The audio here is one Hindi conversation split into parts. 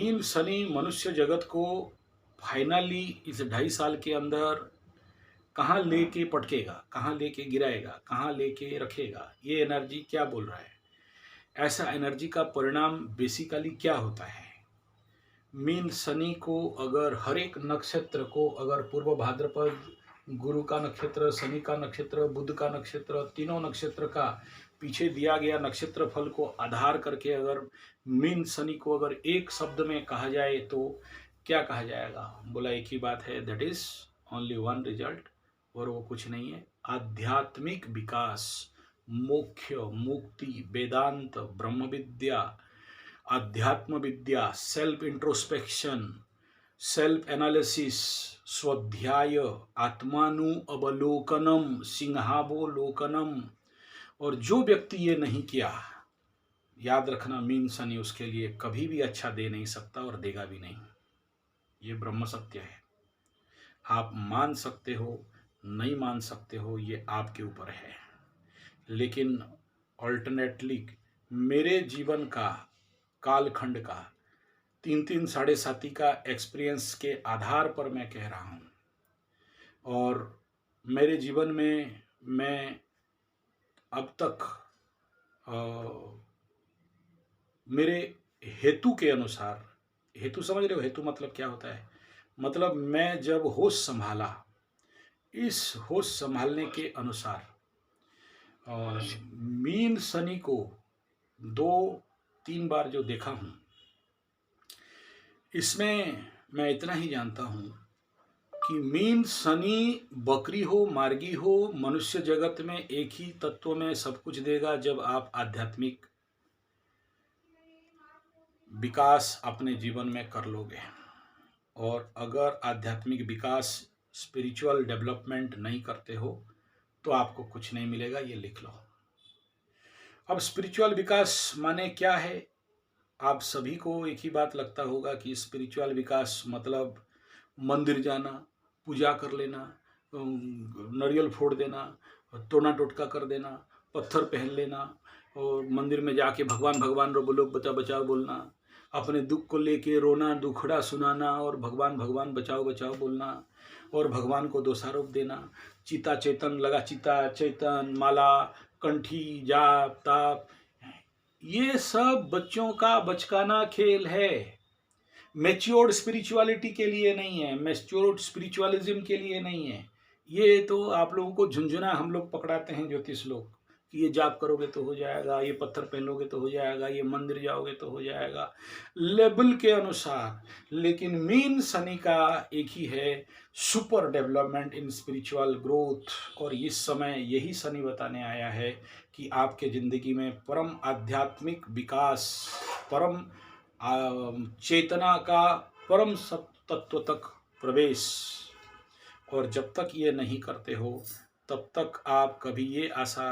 मीन शनि मनुष्य जगत को फाइनली इस 2.5 साल के अंदर कहाँ लेके पटकेगा, कहाँ लेके गिराएगा, कहाँ लेके रखेगा, ये एनर्जी क्या बोल रहा है, ऐसा एनर्जी का परिणाम बेसिकली क्या होता है। मीन शनि को अगर हर एक नक्षत्र को अगर पूर्व भाद्रपद, गुरु का नक्षत्र, शनि का नक्षत्र, बुध का नक्षत्र, तीनों नक्षत्र का पीछे दिया गया नक्षत्र फल को आधार करके अगर मीन शनि को अगर एक शब्द में कहा जाए तो क्या कहा जाएगा। बोला एक ही बात है, that is only one result, और वो कुछ नहीं है, आध्यात्मिक विकास, मोक्ष, मुक्ति, वेदांत, ब्रह्म विद्या, अध्यात्म विद्या, सेल्फ इंट्रोस्पेक्शन, सेल्फ एनालिसिस, स्वाध्याय, आत्मानु अवलोकनम, सिंहावलोकनम। और जो व्यक्ति ये नहीं किया, याद रखना मीन शनि उसके लिए कभी भी अच्छा दे नहीं सकता और देगा भी नहीं। ये ब्रह्म सत्य है। आप मान सकते हो, नहीं मान सकते हो, ये आपके ऊपर है। लेकिन अल्टरनेटली मेरे जीवन का कालखंड का 3-3 साढ़े साथी का एक्सपीरियंस के आधार पर मैं कह रहा हूँ। और मेरे जीवन में मैं अब तक मेरे हेतु के अनुसार, हेतु समझ रहे हो, हेतु मतलब क्या होता है, मतलब मैं जब होश संभाला, इस होश संभालने के अनुसार मीन शनि को 2-3 बार जो देखा हूँ, इसमें मैं इतना ही जानता हूँ कि मीन शनि बकरी हो, मार्गी हो, मनुष्य जगत में एक ही तत्व में सब कुछ देगा जब आप आध्यात्मिक विकास अपने जीवन में कर लोगे। और अगर आध्यात्मिक विकास, स्पिरिचुअल डेवलपमेंट नहीं करते हो तो आपको कुछ नहीं मिलेगा, ये लिख लो। अब स्पिरिचुअल विकास माने क्या है, आप सभी को एक ही बात लगता होगा कि स्पिरिचुअल विकास मतलब मंदिर जाना, पूजा कर लेना, नारियल फोड़ देना, टोना टोटका कर देना, पत्थर पहन लेना, और मंदिर में जाके भगवान भगवान रो बोलो, बचाओ बचाओ बोलना, अपने दुख को लेके रोना, दुखड़ा सुनाना और भगवान भगवान बचाओ बचाओ बोलना, और भगवान को दोषारोप देना, चिता चेतन लगा, चिता चेतन, माला, कंठी, जाप ताप, ये सब बच्चों का बचकाना खेल है। मैच्योर्ड स्पिरिचुअलिटी के लिए नहीं है, मैच्योर्ड स्पिरिचुअलिज्म के लिए नहीं है। ये तो आप लोगों को झुंझुना हम लोग पकड़ाते हैं ज्योतिष लोग कि ये जाप करोगे तो हो जाएगा, ये पत्थर पहनोगे तो हो जाएगा, ये मंदिर जाओगे तो हो जाएगा, लेवल के अनुसार। लेकिन मीन शनि का एक ही है, super development in spiritual growth. और इस समय यही शनि बताने आया है कि आपके जिंदगी में परम आध्यात्मिक विकास, परम चेतना का परम तत्व तक प्रवेश। और जब तक ये नहीं करते हो तब तक आप कभी ये आशा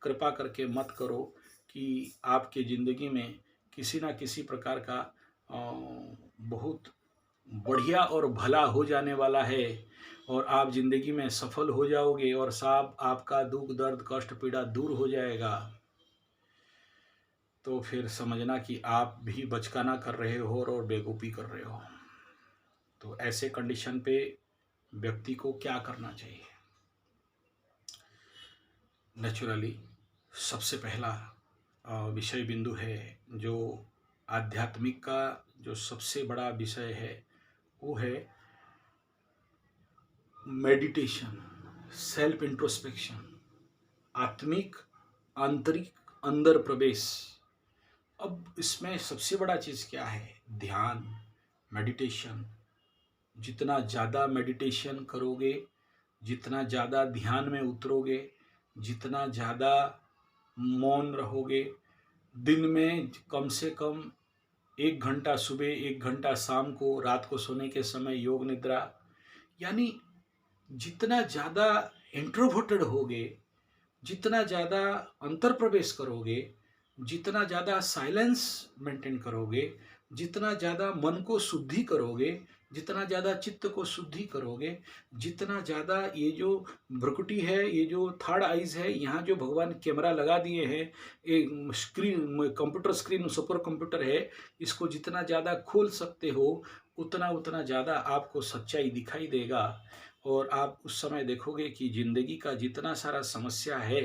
कृपा करके मत करो कि आपके ज़िंदगी में किसी ना किसी प्रकार का बहुत बढ़िया और भला हो जाने वाला है और आप ज़िंदगी में सफल हो जाओगे और सब आपका दुख दर्द कष्ट पीड़ा दूर हो जाएगा। तो फिर समझना कि आप भी बचकाना कर रहे हो और बेवकूफ़ी कर रहे हो। तो ऐसे कंडीशन पे व्यक्ति को क्या करना चाहिए। नेचुरली सबसे पहला विषय बिंदु है जो आध्यात्मिक का जो सबसे बड़ा विषय है वो है मेडिटेशन, सेल्फ इंट्रोस्पेक्शन, आत्मिक आंतरिक अंदर प्रवेश। अब इसमें सबसे बड़ा चीज़ क्या है, ध्यान, मेडिटेशन। जितना ज़्यादा मेडिटेशन करोगे, जितना ज़्यादा ध्यान में उतरोगे, जितना ज़्यादा मौन रहोगे, दिन में कम से कम 1 घंटा सुबह, 1 घंटा शाम को, रात को सोने के समय योग निद्रा, यानी जितना ज़्यादा इंट्रोवर्टेड होगे, जितना ज़्यादा अंतर प्रवेश करोगे, जितना ज़्यादा साइलेंस मेंटेन करोगे, जितना ज़्यादा मन को शुद्धि करोगे, जितना ज़्यादा चित्त को शुद्धि करोगे, जितना ज़्यादा ये जो भ्रुकुटी है, ये जो थर्ड आइज़ है, यहाँ जो भगवान कैमरा लगा दिए हैं, एक screen, computer screen, super computer है, इसको जितना ज़्यादा खोल सकते हो, उतना उतना ज़्यादा आपको सच्चाई दिखाई देगा। और आप उस समय देखोगे कि ज़िंदगी का जितना सारा समस्या है,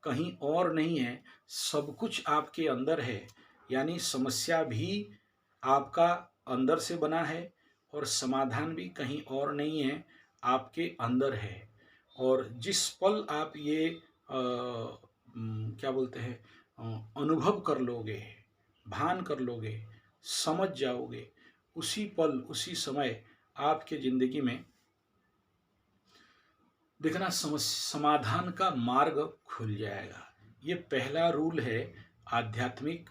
कहीं और नहीं है, सब कुछ आपके अंदर है। यानी समस्या भी आपका अंदर से बना है और समाधान भी कहीं और नहीं है, आपके अंदर है। और जिस पल आप ये क्या बोलते हैं, अनुभव कर लोगे, भान कर लोगे, समझ जाओगे, उसी पल, उसी समय आपके ज़िंदगी में देखना समाधान का मार्ग खुल जाएगा। ये पहला रूल है आध्यात्मिक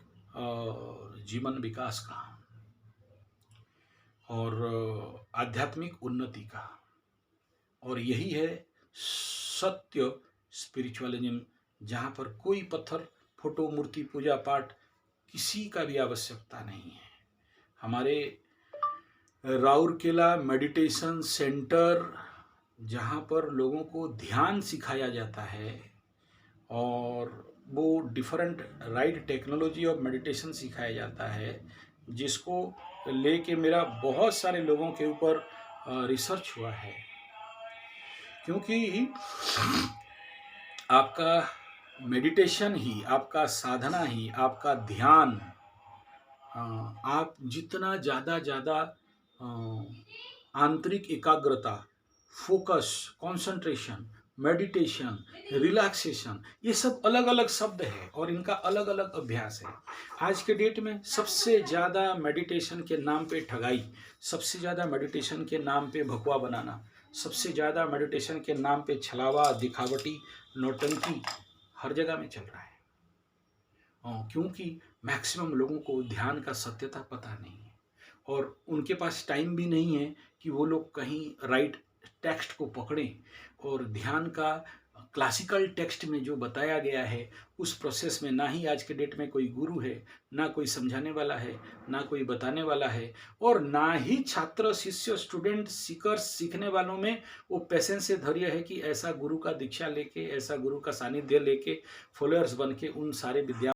जीवन विकास का और आध्यात्मिक उन्नति का। और यही है सत्य स्पिरिचुअलिज्म, जहाँ पर कोई पत्थर, फोटो, मूर्ति, पूजा पाठ किसी का भी आवश्यकता नहीं है। हमारे राउरकेला मेडिटेशन सेंटर, जहाँ पर लोगों को ध्यान सिखाया जाता है और वो different right technology of meditation सिखाया जाता है, जिसको लेके मेरा बहुत सारे लोगों के ऊपर रिसर्च हुआ है। क्योंकि आपका मेडिटेशन ही, आपका साधना ही, आपका ध्यान, आप जितना ज़्यादा आंतरिक एकाग्रता, फोकस, कंसंट्रेशन, मेडिटेशन, रिलैक्सेशन, ये सब अलग अलग शब्द है और इनका अलग अलग अभ्यास है। आज के डेट में सबसे ज़्यादा मेडिटेशन के नाम पे ठगाई, सबसे ज़्यादा मेडिटेशन के नाम पे भगवा बनाना, सबसे ज़्यादा मेडिटेशन के नाम पे छलावा, दिखावटी, नौटंकी हर जगह में चल रहा है। क्योंकि मैक्सिमम लोगों को ध्यान का सत्यता पता नहीं है और उनके पास टाइम भी नहीं है कि वो लोग कहीं राइट टेक्स्ट को पकड़ें और ध्यान का क्लासिकल टेक्स्ट में जो बताया गया है उस प्रोसेस में ना ही आज के डेट में कोई गुरु है, ना कोई समझाने वाला है, ना कोई बताने वाला है, और ना ही छात्र, शिष्य, स्टूडेंट, सीकर्स, सीखने वालों में वो पेशेंस से धैर्य है कि ऐसा गुरु का दीक्षा लेके, ऐसा गुरु का सानिध्य लेके, फॉलोअर्स बन के उन सारे विद्या